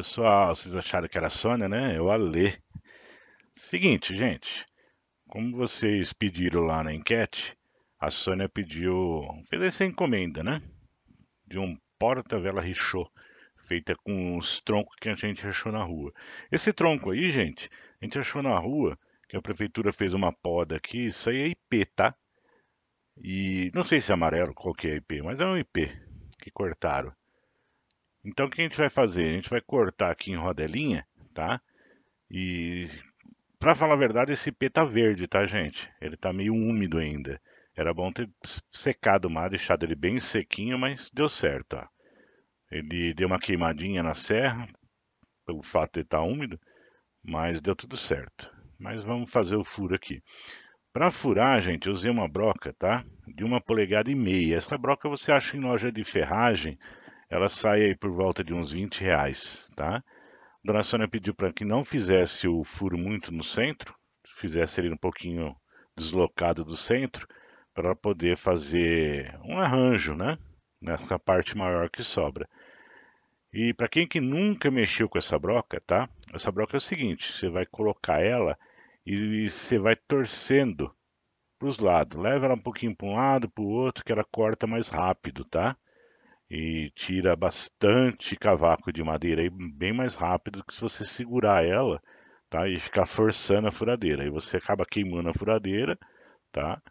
pessoal, vocês acharam que era a Sônia, né? Eu a Lê. Seguinte, gente, como vocês pediram lá na enquete, a Sônia fez essa encomenda, né? De um porta-vela Richaud, feita com os troncos que a gente achou na rua. Esse tronco aí, gente, a gente achou na rua, que a prefeitura fez uma poda aqui, isso aí é IP, tá? E não sei se é amarelo, qual que é IP, mas é um IP que cortaram. Então o que a gente vai fazer? A gente vai cortar aqui em rodelinha, tá? E pra falar a verdade, esse IP tá verde, tá, gente? Ele tá meio úmido ainda. Era bom ter secado mais, deixado ele bem sequinho, mas deu certo, ó. Ele deu uma queimadinha na serra, pelo fato de estar úmido, mas deu tudo certo. Mas vamos fazer o furo aqui. Para furar, gente, eu usei uma broca, tá? De 1,5 polegadas. Essa broca você acha em loja de ferragem, ela sai aí por volta de uns R$ 20, tá? Dona Sônia pediu para que não fizesse o furo muito no centro, fizesse ele um pouquinho deslocado do centro, para poder fazer um arranjo, né? Nessa parte maior que sobra. E para quem que nunca mexeu com essa broca, tá? Essa broca é o seguinte: você vai colocar ela e você vai torcendo para os lados. Leva ela um pouquinho para um lado, para o outro, que ela corta mais rápido, tá? E tira bastante cavaco de madeira aí bem mais rápido do que se você segurar ela, tá? E ficar forçando a furadeira. Aí você acaba queimando a furadeira, tá?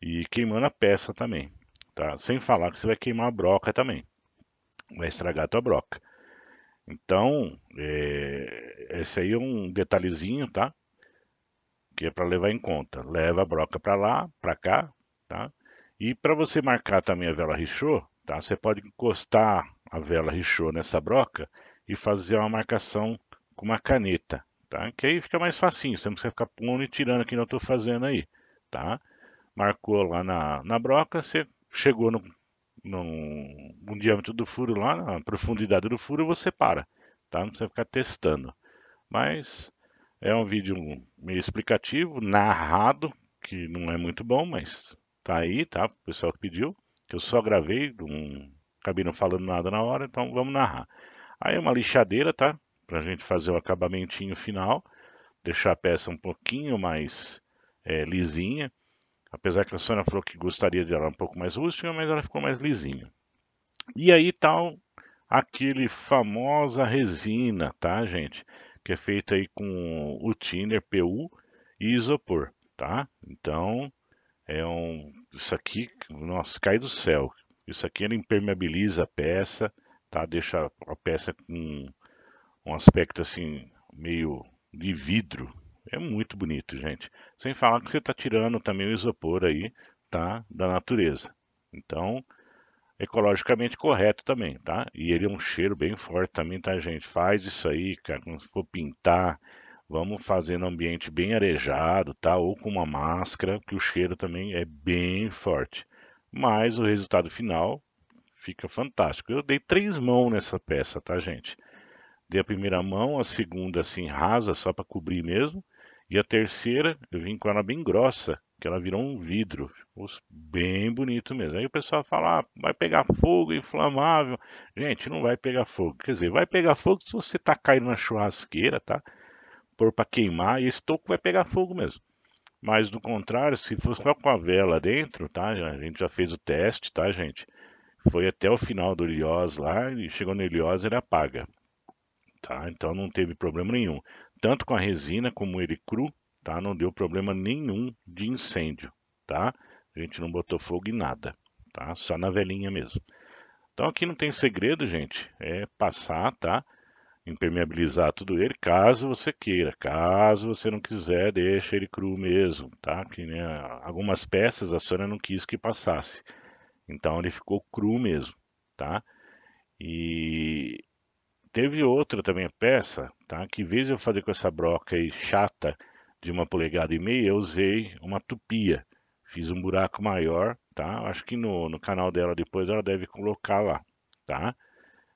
E queimando a peça também, tá? Sem falar que você vai queimar a broca também. Vai estragar a tua broca. Então, esse aí é um detalhezinho, tá? Que é para levar em conta. Leva a broca para lá, para cá, tá? E para você marcar também a vela Richaud, tá? Você pode encostar a vela Richaud nessa broca e fazer uma marcação com uma caneta, tá? Que aí fica mais facinho, você não precisa ficar pondo e tirando que nem eu estou fazendo aí, tá? Marcou lá na broca, você chegou no diâmetro do furo lá, na profundidade do furo, você para, tá? Não precisa ficar testando. Mas é um vídeo meio explicativo, narrado, que não é muito bom, mas tá aí, tá? O pessoal que pediu, que eu só gravei, não acabei não falando nada na hora, então vamos narrar. Aí é uma lixadeira, tá? Pra gente fazer o acabamentinho final, deixar a peça um pouquinho mais lisinha. Apesar que a Sônia falou que gostaria de ela um pouco mais rústica, mas ela ficou mais lisinha. E aí tá aquele famosa resina, tá, gente? Que é feita aí com o thinner PU e isopor, tá? Então, isso aqui, nossa, cai do céu. Isso aqui ele impermeabiliza a peça, tá? Deixa a peça com um aspecto assim meio de vidro. É muito bonito, gente. Sem falar que você está tirando também o isopor aí, tá? Da natureza. Então, ecologicamente correto também, tá? E ele é um cheiro bem forte também, tá, gente? Faz isso aí, cara, quando for pintar, vamos fazer no ambiente bem arejado, tá? Ou com uma máscara, que o cheiro também é bem forte. Mas o resultado final fica fantástico. Eu dei 3 mãos nessa peça, tá, gente? Dei a primeira mão, a segunda assim rasa, só para cobrir mesmo, e a terceira eu vim com ela bem grossa, que ela virou um vidro. Ficou bem bonito mesmo. Aí o pessoal fala, ah, vai pegar fogo, inflamável. Gente, não vai pegar fogo. Quer dizer, vai pegar fogo se você tacar ele na churrasqueira, tá? Pôr para queimar, e esse toco vai pegar fogo mesmo. Mas do contrário, se for só com a vela dentro, tá? A gente já fez o teste, tá, gente? Foi até o final do Ilhoz lá, e chegou no Ilhoz ele apaga, tá? Então não teve problema nenhum. Tanto com a resina como ele cru, tá? Não deu problema nenhum de incêndio, tá? A gente não botou fogo em nada, tá? Só na velinha mesmo. Então aqui não tem segredo, gente. É passar, tá? Impermeabilizar tudo ele, caso você queira. Caso você não quiser, deixa ele cru mesmo, tá? Que, né, algumas peças a Sônia não quis que passasse. Então ele ficou cru mesmo, tá? E teve outra também peça, tá? Que em vez de eu fazer com essa broca aí chata de 1,5 polegadas, eu usei uma tupia. Fiz um buraco maior, tá? Acho que no canal dela depois ela deve colocar lá, tá?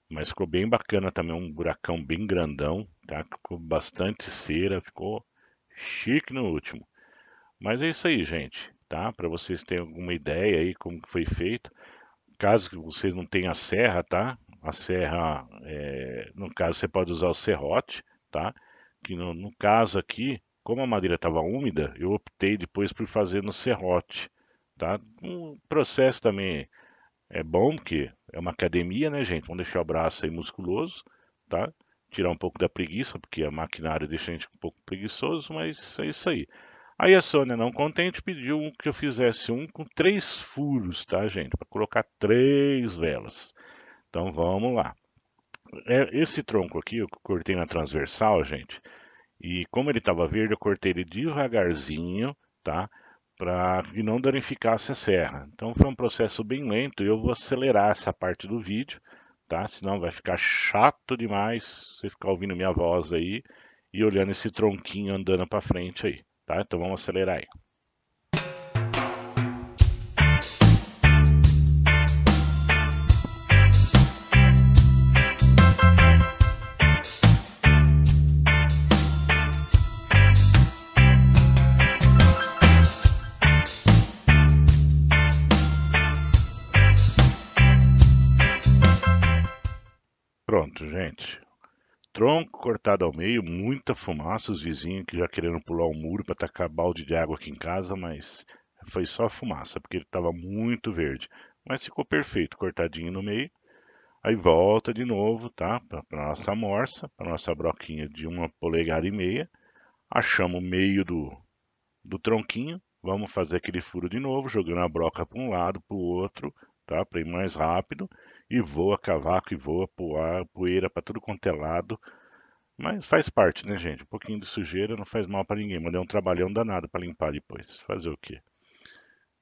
Mas ficou bem bacana também, um buracão bem grandão, tá? Ficou bastante cera, ficou chique no último. Mas é isso aí, gente, tá? Para vocês terem alguma ideia aí como que foi feito. Caso que vocês não tenham a serra, tá? a serra, no caso você pode usar o serrote, tá? Que no caso aqui, como a madeira estava úmida, eu optei depois por fazer no serrote, tá? Um processo também é bom, porque é uma academia, né, gente? Vamos deixar o braço aí musculoso, tá? Tirar um pouco da preguiça, porque a maquinária deixa a gente um pouco preguiçoso, mas é isso aí. Aí a Sônia, não contente, pediu que eu fizesse um com 3 furos, tá, gente? Para colocar 3 velas. Então vamos lá. Esse tronco aqui eu cortei na transversal, gente. E como ele estava verde, eu cortei ele devagarzinho, tá? Para que não danificasse a serra. Então foi um processo bem lento e eu vou acelerar essa parte do vídeo, tá? Senão vai ficar chato demais você ficar ouvindo minha voz aí e olhando esse tronquinho andando para frente aí, tá? Então vamos acelerar aí. Pronto, gente. Tronco cortado ao meio, muita fumaça, os vizinhos que já querendo pular o muro para tacar balde de água aqui em casa, mas foi só fumaça, porque ele estava muito verde. Mas ficou perfeito, cortadinho no meio. Aí volta de novo, tá? Para nossa morsa, para nossa broquinha de 1,5 polegadas. Achamos o meio do tronquinho. Vamos fazer aquele furo de novo, jogando a broca para um lado, para o outro, tá? Para ir mais rápido. E voa cavaco e voa poeira para tudo quanto é lado. Mas faz parte, né, gente? Um pouquinho de sujeira não faz mal para ninguém, mas é um trabalhão danado para limpar depois. Fazer o quê?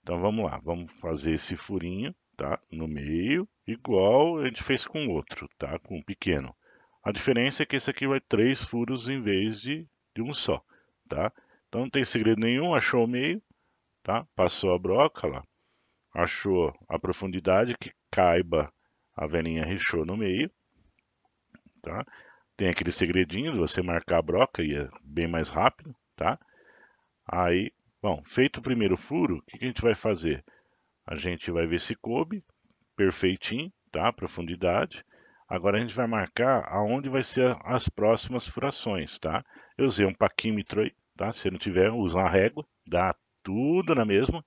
Então vamos lá, vamos fazer esse furinho, tá? No meio, igual a gente fez com o outro, tá? Com o pequeno. A diferença é que esse aqui vai 3 furos em vez de um só, tá? Então não tem segredo nenhum, achou o meio, tá? Passou a broca lá, achou a profundidade que caiba a velinha rechou no meio, tá? Tem aquele segredinho de você marcar a broca e é bem mais rápido, tá? Aí, bom, feito o primeiro furo, o que a gente vai fazer? A gente vai ver se coube, perfeitinho, tá? Profundidade. Agora a gente vai marcar aonde vai ser as próximas furações, tá? Eu usei um paquímetro aí, tá? Se não tiver, usa uma régua, dá tudo na mesma.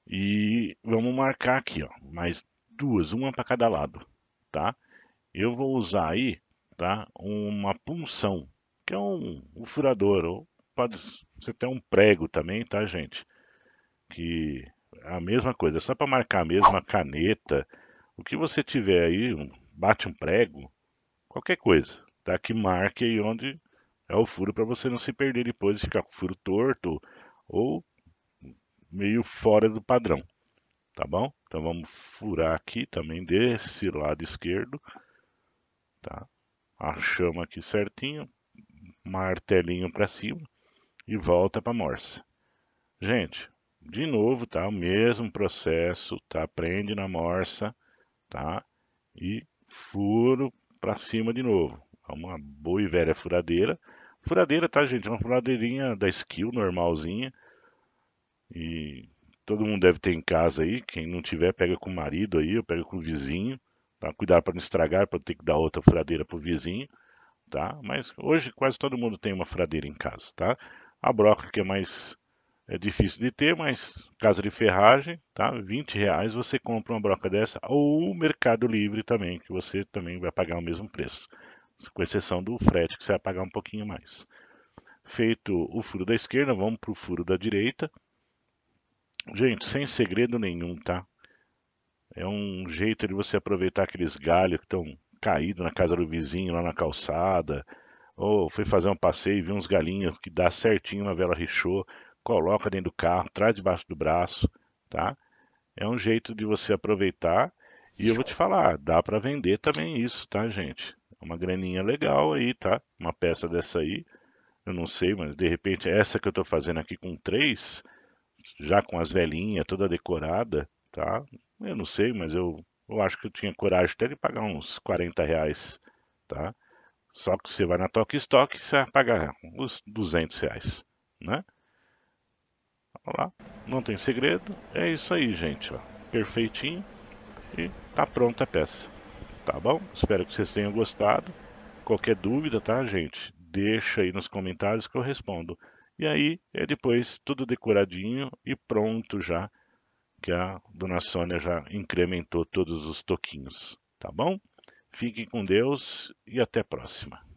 E vamos marcar aqui, ó, mais duas, uma para cada lado, tá? Eu vou usar aí, tá? Uma punção, que é um furador, ou pode ser até um prego também, tá, gente? Que é a mesma coisa, é só para marcar mesmo a caneta, o que você tiver aí, bate um prego, qualquer coisa, tá? Que marque aí onde é o furo para você não se perder depois e ficar com o furo torto ou meio fora do padrão, tá bom? Então vamos furar aqui também desse lado esquerdo, tá? Achamos aqui certinho, martelinho para cima e volta para morsa. Gente, de novo, tá? O mesmo processo, tá? Prende na morsa, tá? E furo para cima de novo. É uma boa e velha furadeira. Furadeira, tá, gente? É uma furadeirinha da Skill, normalzinha. E todo mundo deve ter em casa aí. Quem não tiver, pega com o marido aí, ou pega com o vizinho. Tá? Cuidado para não estragar, para ter que dar outra furadeira pro vizinho, tá? Mas hoje quase todo mundo tem uma furadeira em casa, tá? A broca que é mais difícil de ter, mas casa de ferragem, tá? R$ 20 você compra uma broca dessa, ou o Mercado Livre também, que você também vai pagar o mesmo preço, com exceção do frete, que você vai pagar um pouquinho mais. Feito o furo da esquerda, vamos para o furo da direita. Gente, sem segredo nenhum, tá? É um jeito de você aproveitar aqueles galhos que estão caídos na casa do vizinho, lá na calçada, ou foi fazer um passeio e viu uns galinhos que dá certinho na vela rechô, coloca dentro do carro, traz debaixo do braço, tá? É um jeito de você aproveitar. E eu vou te falar, dá para vender também isso, tá, gente? É uma graninha legal aí, tá? Uma peça dessa aí, eu não sei, mas de repente essa que eu tô fazendo aqui com 3, já com as velinhas toda decorada, tá? Eu não sei, mas eu acho que eu tinha coragem até de pagar uns R$ 40, tá? Só que você vai na Toque Stock e você vai pagar uns R$ 200, né? Olha lá, não tem segredo, é isso aí, gente, ó. Perfeitinho e tá pronta a peça. tá bom? Espero que vocês tenham gostado. Qualquer dúvida, tá, gente? Deixa aí nos comentários que eu respondo. E aí é depois tudo decoradinho e pronto já, que a dona Sônia já incrementou todos os toquinhos, tá bom? Fiquem com Deus e até a próxima.